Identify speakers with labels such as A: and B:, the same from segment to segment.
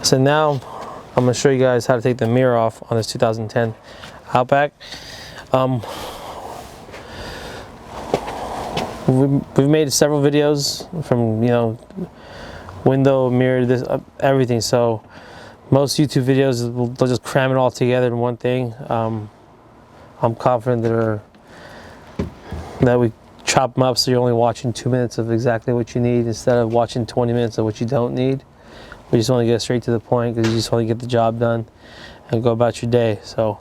A: So now I'm going to show you guys how to take the mirror off on this 2010 Outback. We've made several videos from, you know, window, mirror, this, everything. So most YouTube videos, they'll just cram it all together in one thing. I'm confident that we chop them up so you're only watching 2 minutes of exactly what you need instead of watching 20 minutes of what you don't need. We just want to get straight to the point because you just want to get the job done and go about your day. So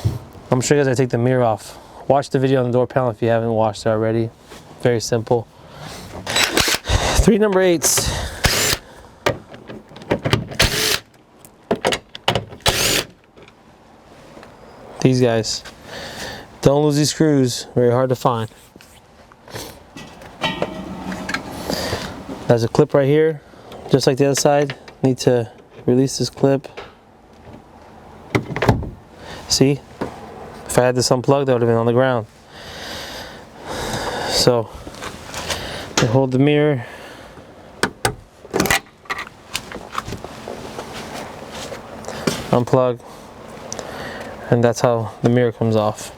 A: I'm going to show you guys how to take the mirror off. Watch the video on the door panel if you haven't watched it already. Very simple. 3 number 8s. These guys. Don't lose these screws, very hard to find. There's a clip right here, just like the other side. Need to release this clip. See? If I had this unplugged, that would have been on the ground. So, I hold the mirror. Unplug. And that's how the mirror comes off.